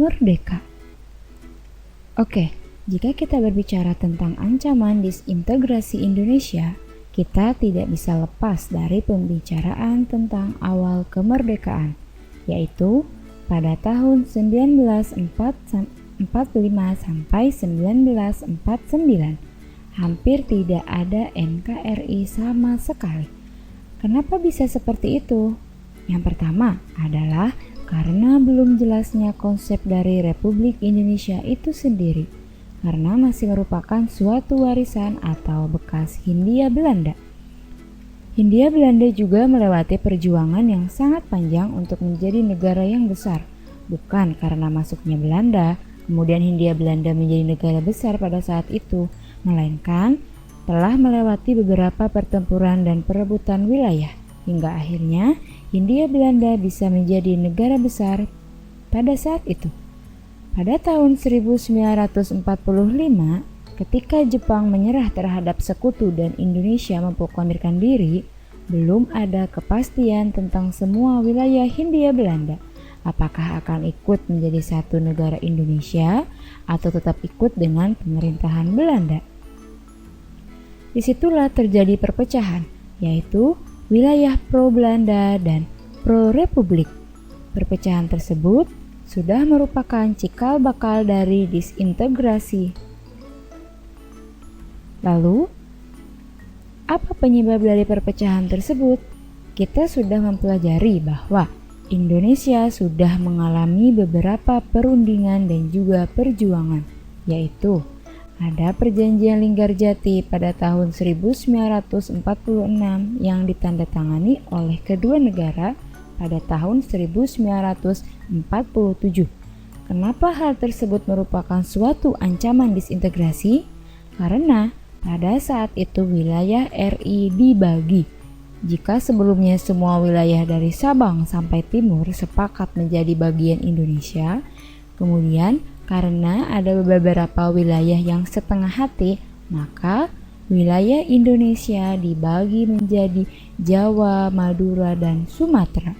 merdeka. Oke, jika kita berbicara tentang ancaman disintegrasi Indonesia, kita tidak bisa lepas dari pembicaraan tentang awal kemerdekaan, yaitu pada tahun 1945 sampai 1949. Hampir tidak ada NKRI sama sekali. Kenapa bisa seperti itu? Yang pertama adalah karena belum jelasnya konsep dari Republik Indonesia itu sendiri, karena masih merupakan suatu warisan atau bekas Hindia Belanda. Hindia Belanda juga melewati perjuangan yang sangat panjang untuk menjadi negara yang besar, bukan karena masuknya Belanda, kemudian Hindia Belanda menjadi negara besar pada saat itu, melainkan telah melewati beberapa pertempuran dan perebutan wilayah, hingga akhirnya Hindia Belanda bisa menjadi negara besar pada saat itu. Pada tahun 1945, ketika Jepang menyerah terhadap sekutu dan Indonesia memproklamirkan diri, belum ada kepastian tentang semua wilayah Hindia Belanda. Apakah akan ikut menjadi satu negara Indonesia atau tetap ikut dengan pemerintahan Belanda? Disitulah terjadi perpecahan, yaitu wilayah pro-Belanda dan pro-Republik. Perpecahan tersebut sudah merupakan cikal bakal dari disintegrasi. Lalu, apa penyebab dari perpecahan tersebut? Kita sudah mempelajari bahwa Indonesia sudah mengalami beberapa perundingan dan juga perjuangan, yaitu ada Perjanjian Linggarjati pada tahun 1946 yang ditandatangani oleh kedua negara pada tahun 1947. Kenapa hal tersebut merupakan suatu ancaman disintegrasi? Karena pada saat itu wilayah RI dibagi. Jika sebelumnya semua wilayah dari Sabang sampai Timur sepakat menjadi bagian Indonesia, kemudian karena ada beberapa wilayah yang setengah hati, maka wilayah Indonesia dibagi menjadi Jawa, Madura, dan Sumatera.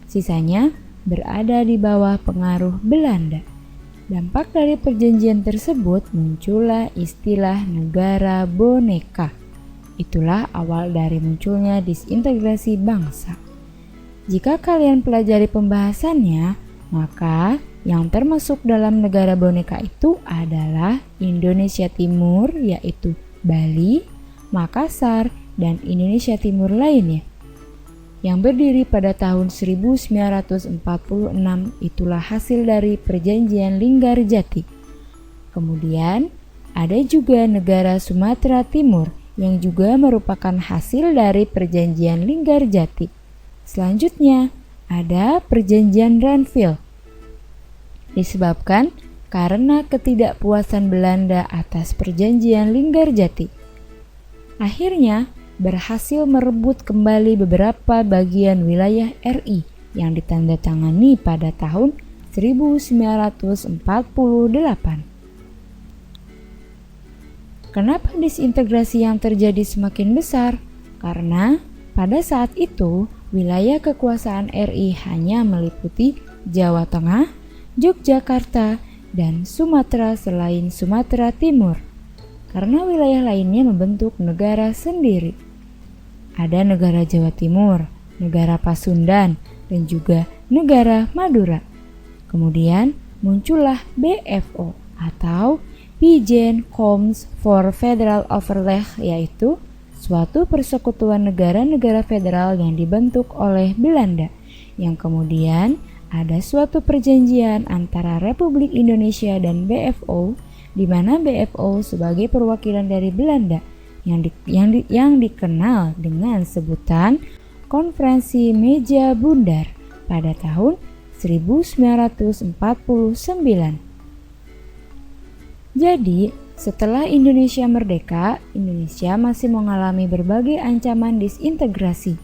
Sisanya berada di bawah pengaruh Belanda. Dampak dari perjanjian tersebut muncullah istilah negara boneka. Itulah awal dari munculnya disintegrasi bangsa. Jika kalian pelajari pembahasannya, maka yang termasuk dalam negara boneka itu adalah Indonesia Timur, yaitu Bali, Makassar, dan Indonesia Timur lainnya. Yang berdiri pada tahun 1946 itulah hasil dari Perjanjian Linggarjati. Kemudian ada juga negara Sumatera Timur yang juga merupakan hasil dari Perjanjian Linggarjati. Selanjutnya ada Perjanjian Renville. Disebabkan karena ketidakpuasan Belanda atas Perjanjian Linggarjati. Akhirnya berhasil merebut kembali beberapa bagian wilayah RI yang ditandatangani pada tahun 1948. Kenapa disintegrasi yang terjadi semakin besar? Karena pada saat itu wilayah kekuasaan RI hanya meliputi Jawa Tengah, Yogyakarta, dan Sumatera selain Sumatera Timur, karena wilayah lainnya membentuk negara sendiri. Ada negara Jawa Timur, negara Pasundan, dan juga negara Madura. Kemudian muncullah BFO atau Bijen Comes for Federal Overleg, yaitu suatu persekutuan negara-negara federal yang dibentuk oleh Belanda, yang kemudian ada suatu perjanjian antara Republik Indonesia dan BFO, di mana BFO sebagai perwakilan dari Belanda yang dikenal dengan sebutan Konferensi Meja Bundar pada tahun 1949. Jadi, setelah Indonesia merdeka, Indonesia masih mengalami berbagai ancaman disintegrasi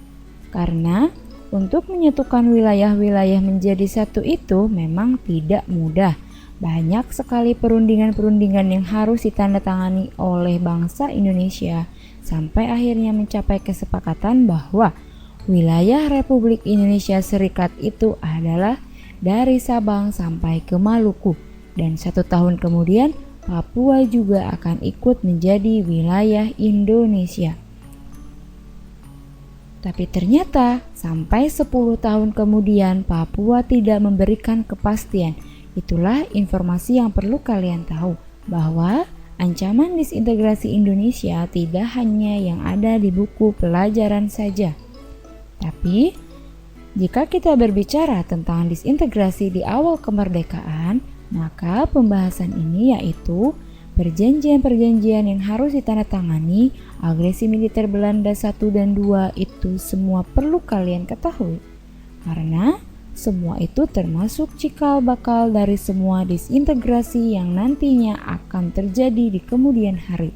karena untuk menyatukan wilayah-wilayah menjadi satu itu memang tidak mudah. Banyak sekali perundingan-perundingan yang harus ditandatangani oleh bangsa Indonesia sampai akhirnya mencapai kesepakatan bahwa wilayah Republik Indonesia Serikat itu adalah dari Sabang sampai ke Maluku. Dan 1 tahun kemudian Papua juga akan ikut menjadi wilayah Indonesia. Tapi ternyata sampai 10 tahun kemudian Papua tidak memberikan kepastian. Itulah informasi yang perlu kalian tahu, bahwa ancaman disintegrasi Indonesia tidak hanya yang ada di buku pelajaran saja. Tapi jika kita berbicara tentang disintegrasi di awal kemerdekaan, maka pembahasan ini yaitu perjanjian-perjanjian yang harus ditandatangani, agresi militer Belanda 1 dan 2 itu semua perlu kalian ketahui. Karena semua itu termasuk cikal bakal dari semua disintegrasi yang nantinya akan terjadi di kemudian hari.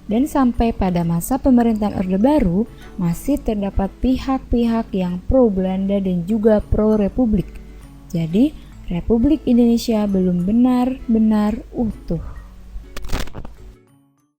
Dan sampai pada masa pemerintahan Orde Baru, masih terdapat pihak-pihak yang pro Belanda dan juga pro Republik. Jadi, Republik Indonesia belum benar-benar utuh.